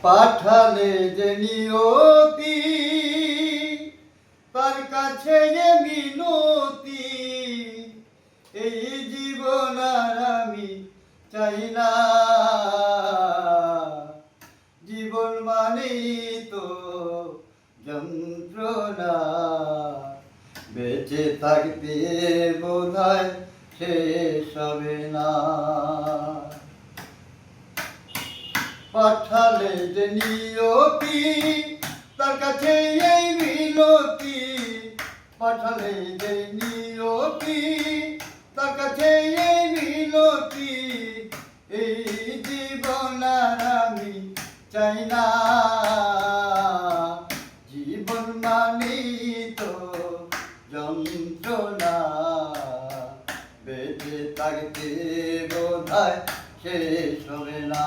পাঠালে যে নিয়তি তার কাছে যে মিনতি, এই জীবন আর আমি চাই না। জীবন মানেই তো যন্ত্রণা, বেঁচে থাকতে বোধহয় শেষ হবে না। পাঠালে যে নিয়তি তার কাছে এই মিনতি, পাঠালে যে নিয়তি তার কাছে এই মিনতি, এই জীবন আর আমি চাই না। জীবন মানেই তো যন্ত্রণা, বেঁচে থাকতে বোধহয় শেষ হবে না।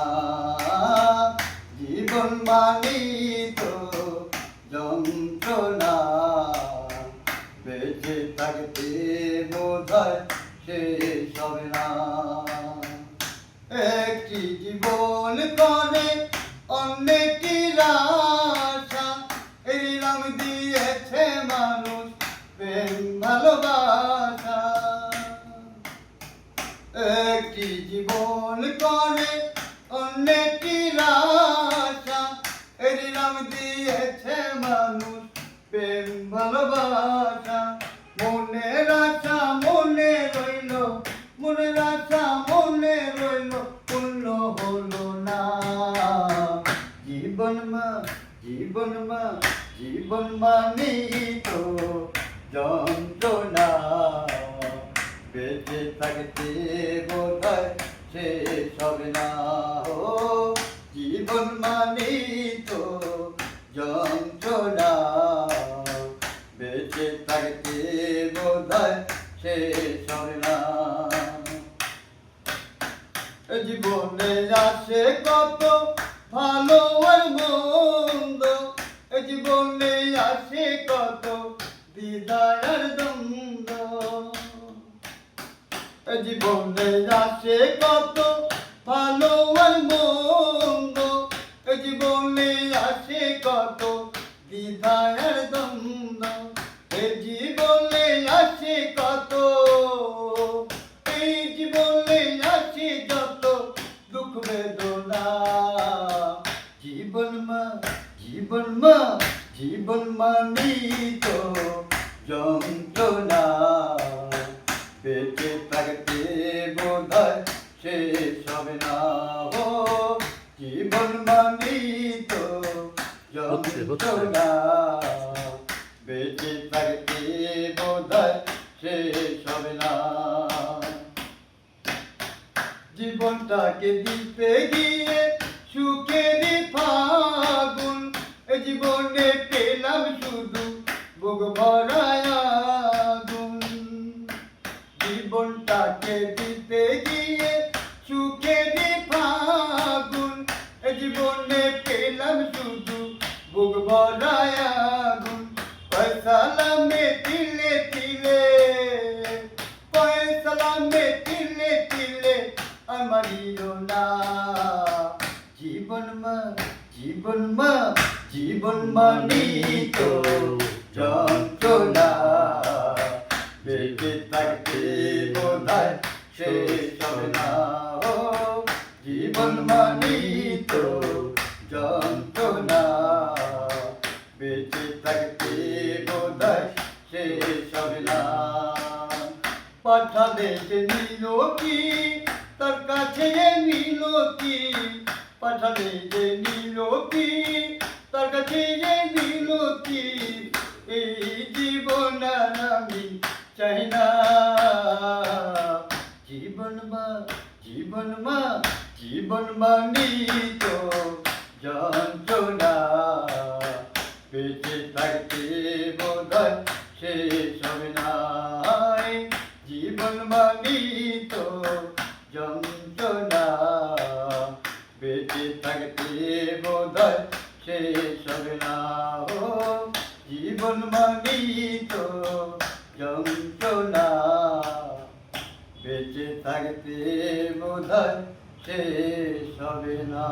জীবন মানেই তো যন্ত্রণা, বেঁচে থাকতে বোধহয় শেষ হবে না। একটি জীবন করে অন্যটির আশা, এই নাম দিয়েছে মানুষ প্রেম ভালোবাসা। একটি জীবন করে অন্যটির আশা, এর নাম দিয়েছে মানুষ প্রেম ভালোবাসা। মনের আশা মনে রইল, মনের আশা মনে রইল, পূর্ণ হলো না। জীবন জীবন মানেই তো যন্ত্রণা, বেঁচে থাকতে বোধহয় শেষ হবে না। জীবন মানেই তো যন্ত্রণা, বেঁচে থাকতে বোধহয় শেষ হবে না। জীবনে আসে কত ভালো আর মন্দ, জীবনে আসে কত দ্বিধার দ্বন্দ্ব। জীবনে আসে কত ভালো আর মন্দ, জীবনে আসে কত দ্বিধার দ্বন্দ্ব। জীবনে আসে কত, এই জীবনে আসে যত দুঃখ বেদনা। জীবন মানেই তো যন্ত্রণা, বেঁচে থাকতে বোধহয় শেষ হবে না। জীবন মানেই তো যন্ত্রণা, বেঁচে থাকতে বোধহয় শেষ হবে না। জীবনটাকে দিতে গিয়ে সুখের ফাগুন, জীবনে পেলাম শুধু বুক ভরা আগুন। জীবনটাকে দিতে গিয়ে সুখের ফাগুন, জীবনে পেলাম শুধু বুক ভরা আগুন। ফয়সালা মে তিলে তিলে, ফয়সালা মে তিলে তিলে আমারিও না। জীবন মানেই তো যন্ত্রণা, বেঁচে থাকতে বোধহয় শেষ হবে না। জীবন মানেই তো যন্ত্রণা, বেঁচে থাকতে বোধহয় শেষ হবে না। পাঠালে যে নিয়তি তার কাছে মিনতি, পাঠালে যে নিয়তি তার কাছে মিনতি, এই জীবন আর আমি চাই না। জীবন মানেই তো যন্ত্রণা, বেঁচে থাকতে বোধহয় শেষ হবে না। জীবন মানেই তো যন্ত্রণা, বেঁচে থাকতে বোধহয় শেষ হবে না। জীবন মানেই তো যন্ত্রণা, বেঁচে থাকতে বোধহয় শেষ হবে না।